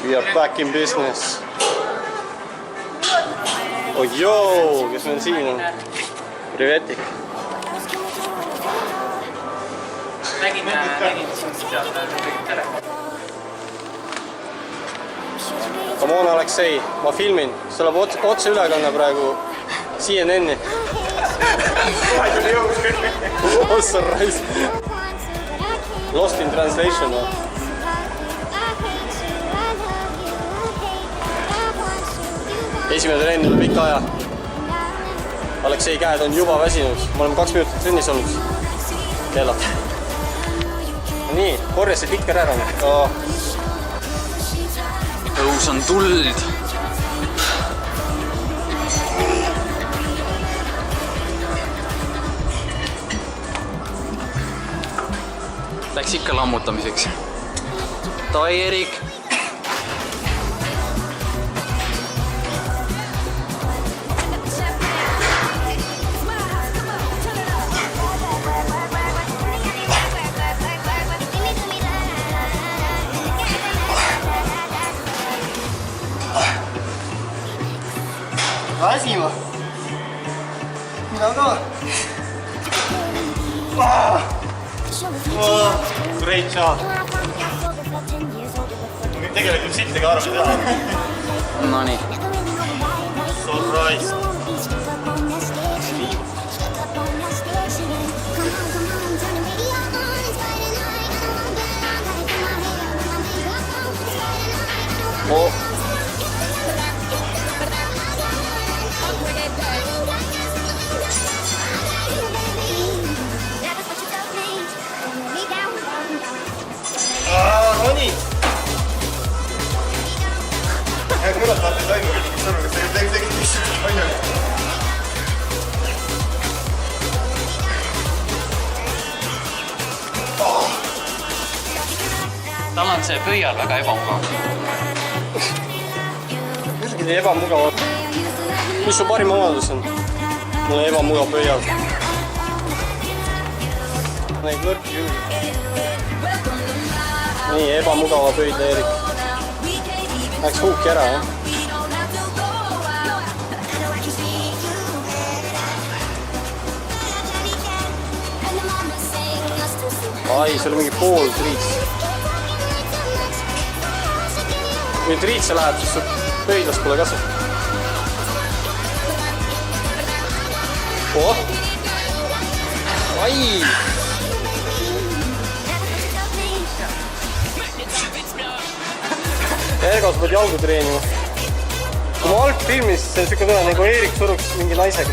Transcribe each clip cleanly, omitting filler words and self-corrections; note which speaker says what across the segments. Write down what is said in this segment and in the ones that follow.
Speaker 1: We are back in business. Oh joo, kes meil siin on? Privetik.
Speaker 2: Nägin telefon.
Speaker 1: Come on, Aleksei, ma filmin. See läheb otse ülekanne praegu CNN-i. Ossa rais. Lost in translation. Esimene trenn üle pika aja. Aleksei käed on juba väsinud. Me oleme 2 minutit trennis olnud. Keelad. Nii, korjasid ikka ära.
Speaker 2: Õhus on tuld. Läks ikka lammutamiseks. Davai, Erik!
Speaker 1: Väsima. Mina ka. Great job. Tegelikult sittega arve teha.
Speaker 2: No nii.
Speaker 1: Surprise. Oh. No nii. Kurat, vaata toimu kõik sõnu, kas tegid lihtsalt palju.
Speaker 2: Tal on see pöial väga ebamugav.
Speaker 1: Muidugi nii ebamugav. Mis su parim omadus on? Mul on ebamugav pöial. Neid nõrki küll. Nii, ebamugava pöidle, Erik. Läks huuki ära, jah? Ai, see oli mingi pool triits. Kui triitsa läheb, siis su pöidlas pole kasu. Oh! Ai! Ergos pead jalgu treenima. Kui ma alg filmis, siis see on siuke tunne, nagu Erik suruks mingi naisega.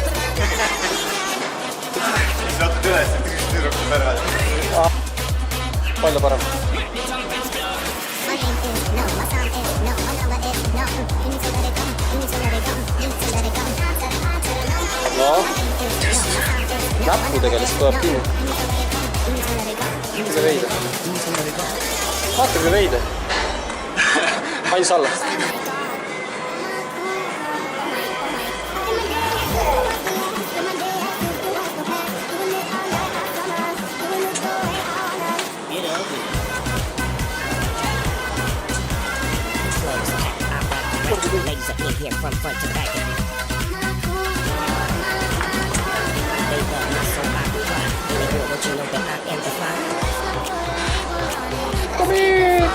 Speaker 3: Siis vaatad üles, et tüdrukud pärvad.
Speaker 1: Palju parem. No. Näppudega lihtsalt tuleb kinni. Vaata veide. Vaata kui veide. Ainus alla.
Speaker 4: Ladies up in here from front to back. They love me so I can fly. Any girl, don't you know that I am the fly?
Speaker 1: Come here!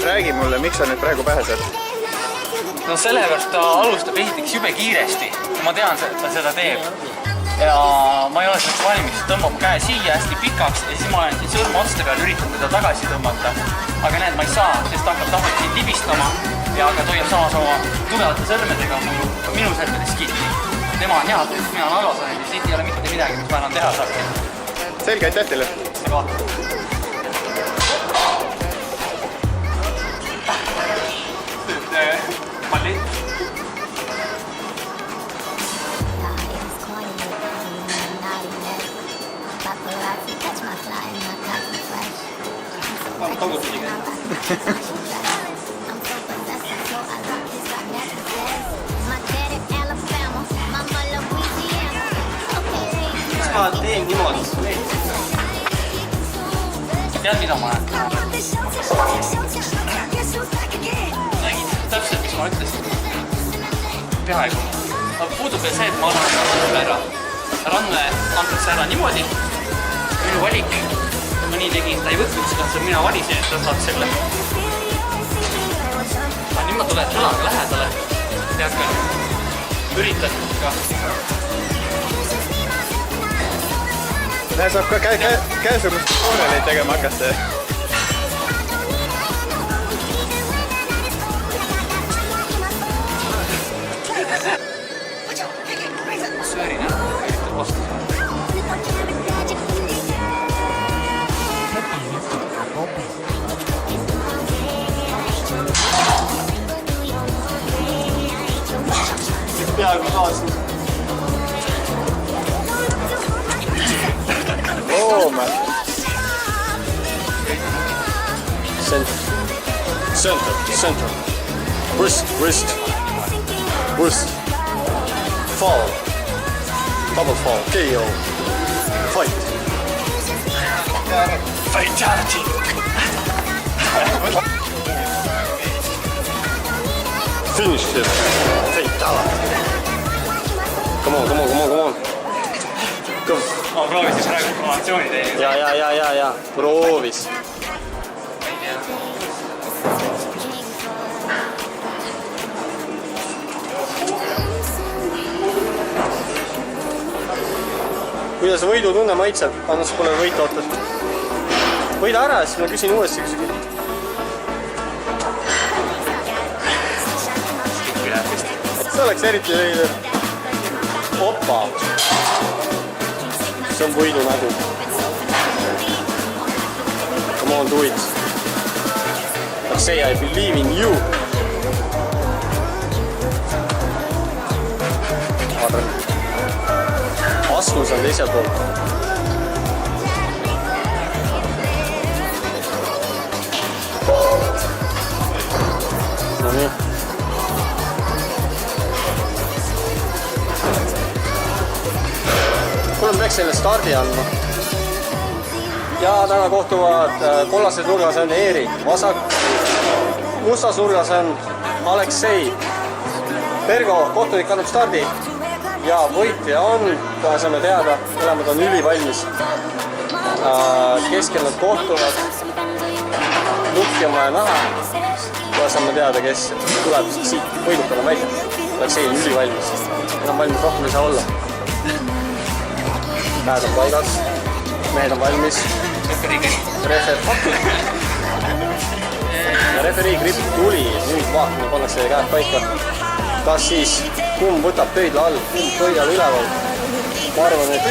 Speaker 3: Räägi mulle, miks sa nüüd praegu pääsed?
Speaker 2: No sellepärast ta alustab esiteks jube kiiresti. Ma tean, et ta seda teeb. Ja ma ei ole selleks valmis, tõmbab käe siia hästi pikaks ja siis ma olen siin sõrma otste peal üritan teda tagasi tõmmata. Aga näed, ma ei saa, sest ta hakkab tahvalt siin libistama ja aga toiab samas oma tugevate sõrmedega minu sõrmedest kinni. Tema on head, mina on halvasane ja siit ei ole mitte midagi, mis ma enam teha saaksin.
Speaker 3: Selge, aitäh teile!
Speaker 2: Palli.
Speaker 1: ma teen niimoodi?
Speaker 2: Tead, mida ma näen? Nägid täpselt, mis ma ütlesin. Peaaegu. Aga puudub veel see, et ma annan Rannele ära. Ranne antakse ära niimoodi. Minu valik. Ma nii tegin, ta ei võtnud seda, see mina valisin, et ta saab selle. Aga nüüd ma tulen õlaga lähedale. Tead ka, üritan ka.
Speaker 3: Näe, saab ka käesumust pooleli tegema hakata.
Speaker 2: Söörin ära, üritan vastu saada.
Speaker 1: Peaaegu kaasnud.
Speaker 3: Looma.
Speaker 1: Center. Wrist. Fall. Double fall. KO. Fight. Fatality. Finish it. Fatality. Come on. Go.
Speaker 2: Ma proovisin praegu informatsiooni teiega.
Speaker 1: Ja. Proovis. Kuidas võidutunne maitseb? Anna sa pole võitu ootad. Võida ära, siis ma küsin uuesti küsin. See oleks eriti veidi. Opa. See on võidu nägu. Come on, do it. I say I believe in you. Asmus on teisel poolt. No nii. Kuule, peaks selle stardi andma. Ja täna kohtuvad kollased nurgas on Eeri, vasak. Mustas nurgas on Aleksei. Pergo kohtunik annab stardi. Ja võitja on, kohe saame teada, mõlemad on ülivalmis. Keskel nad kohtuvad. Lukki on vaja näha. Kohe saame teada, kes tuleb siit võidukana välja. Aleksei on ülivalmis. Enam valmis rohkem ei saa olla. Käed on paigas. Mehed on valmis. Referii grip tuli. Nüüd vaatame, pannakse käed paika. Kas siis kumb võtab pöidla all, kumb pöidla üleval. Ma arvan, et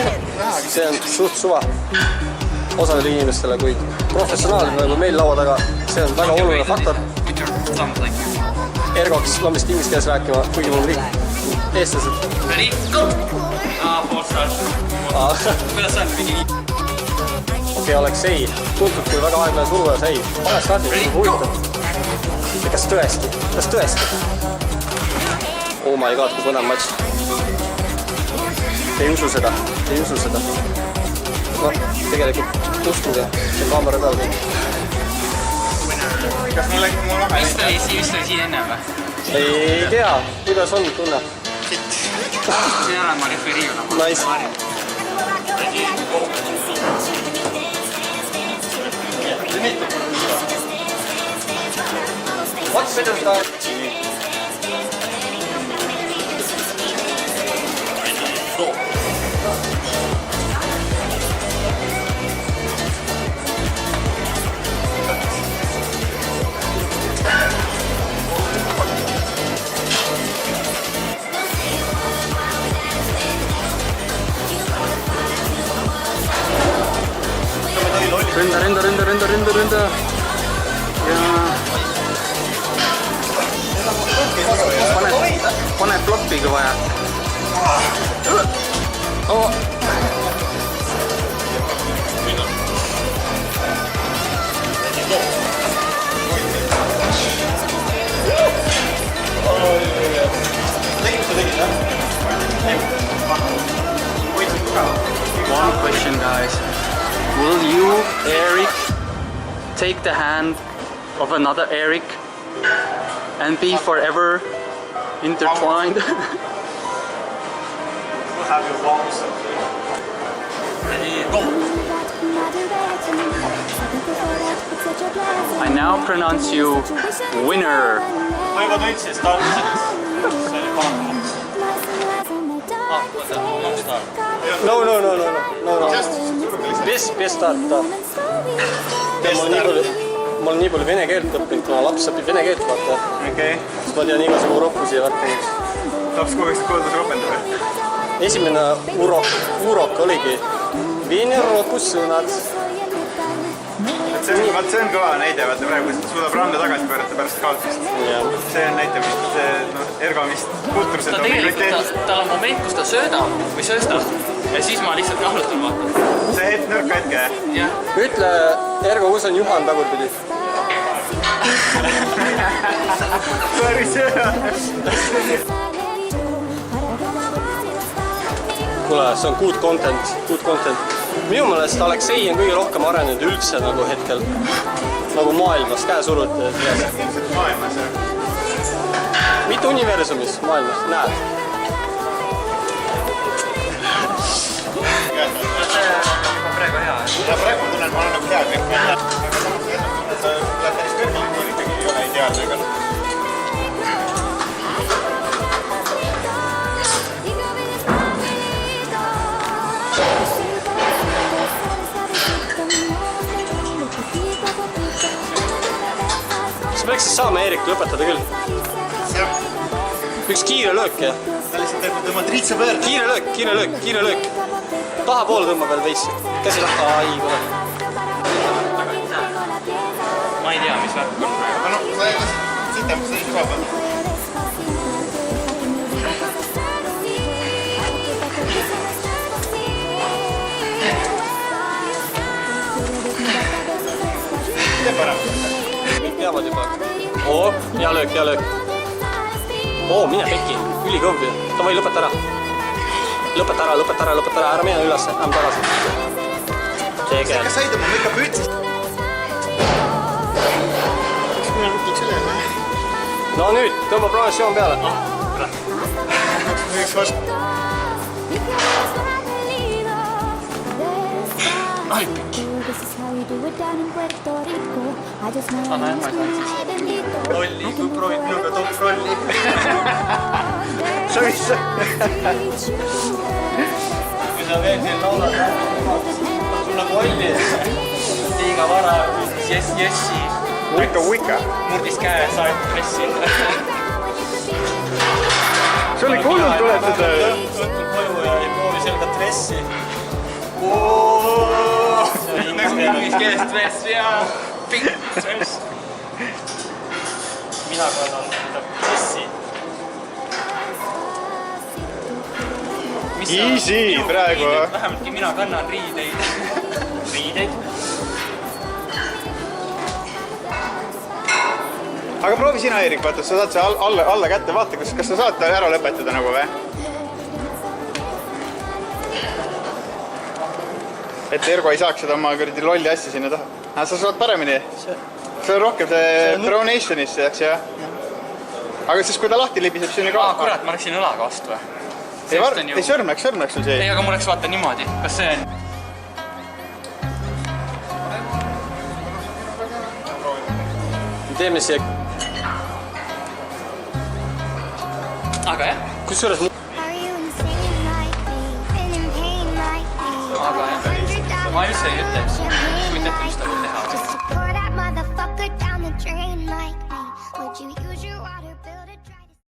Speaker 1: see on suht suva osadele inimestele, kuid professionaalid nagu meil laua taga, see on väga oluline faktor. Ergoks lambist inglise keeles rääkima, kuigi mul on kõik eestlased.
Speaker 2: Ready, go! Four stars. Kuidas on mingi nii?
Speaker 1: Okei, Aleksei, tuntud kui väga aeglane surujas, ei, pane stardi, see on huvitav. Kas tõesti? Oh my god, kui põnev matš. Te ei usu seda. No, tegelikult uskuge, see on kaamera peal kõik.
Speaker 3: Kas mul läks mul vahe?
Speaker 2: Vist oli siin enne või?
Speaker 1: Ei tea, kuidas on tunne?
Speaker 2: Siin ära ma referii olen.
Speaker 1: Nice. What's better start? Ründa. Ja pane floppiga vaja. Oh.
Speaker 2: question, guys. Will you, Eric, take the hand of another Eric and be forever intertwined?
Speaker 1: We'll have your walls.
Speaker 2: I now pronounce you winner.
Speaker 1: Ma juba tundsin, et startisid. See oli paratamatu. No. Без старта. Ma olen nii palju vene keelt õppinud, kuna laps õpib vene keelt, vaata.
Speaker 3: Okei.
Speaker 1: Siis ma tean igasugu roppusi ja värkinud.
Speaker 3: Laps kogu aeg kooldas ropendab.
Speaker 1: Esimene urok oligi vene ropussõnad.
Speaker 3: See on kõva näide, vaata praegu suudab randu tagasi pöörata pärast kaotust. See on näite, mis Ergo vist kultuurselt
Speaker 2: Ta tegelikult, tal on moment, kus ta söödab või sööstab ja siis ma lihtsalt kahlutan, vaata.
Speaker 3: See nõrka hetke.
Speaker 2: Jah.
Speaker 1: Ütle, Ergo, kus on Juhan tagurpidi?
Speaker 3: Päris hea.
Speaker 1: Kuule, see on good content. Minu meelest Aleksei on kõige rohkem arenenud üldse nagu hetkel. Nagu maailmas, käesurute.
Speaker 3: Maailmas.
Speaker 1: Mitte universumis, maailmas, näed.
Speaker 2: Praegu hea.
Speaker 3: Ja praegu ma tunnen, ma olen nagu hea kõik. Aga läheb päris kõrgele, kui ikkagi ei ole ideaalne ega.
Speaker 1: Sa peaks siis saama Eerik lõpetada küll. Üks kiire löök ja.
Speaker 3: Ta lihtsalt tõmbad riitsa pöörd.
Speaker 1: Kiire löök. Taha poole tõmba veel veits. Käsi lahka, ai, kuule.
Speaker 2: Ma ei tea, mis värk on praegu.
Speaker 3: Aga no, sa ei sitem, sa ei suva peal. Tee parem.
Speaker 1: Kõik teavad juba. Oo, hea löök. Oo, mine pekki. Ülikõvdi. Tavai, lõpeta ära. Lõpeta ära. Ära mine üles. Lähme tagasi. Tegel.
Speaker 3: Kas said oma mõika püütsist? Kas mina nukiks üle?
Speaker 1: No nüüd, tõmba progressioon peale.
Speaker 3: Üks vastu.
Speaker 2: Ai, pekki. Anna jah, ma ei saa siis.
Speaker 3: Rolli, kui proovid minuga top rolli. Sa mis sa?
Speaker 1: Kui sa veel siin laulad, on sul nagu olli.
Speaker 2: Liiga vara, jessi.
Speaker 3: Wika.
Speaker 2: Murdis käe, saad pressi.
Speaker 3: See oli kuulnud tuleb seda.
Speaker 1: Õhtul koju ja ei proovi selga tressi.
Speaker 2: Mingis keeles stress ja pikk stress.
Speaker 1: Mina kannan tressi.
Speaker 3: Easy praegu.
Speaker 2: Vähemaltki mina kannan riideid.
Speaker 3: Aga proovi sina, Eerik, vaata, sa saad see alla kätte, vaata, kas sa saad ta ära lõpetada nagu või? Et Ergo ei saaks seda oma kõrdi lolli asja sinna taha. Aga sa saad paremini. See on rohkem see pronationist, eks, jah? Aga siis, kui ta lahti libiseb, siis on ju ka...
Speaker 2: Kurat, ma läksin õlaga vastu või?
Speaker 3: Ei, sõrmeks sul see.
Speaker 2: Ei, aga mul läks vaata niimoodi. Kas see on?
Speaker 1: Teeme siia...
Speaker 2: Aga jah.
Speaker 1: Kusjuures...
Speaker 2: Aga jah. Ma üldse ei ütle.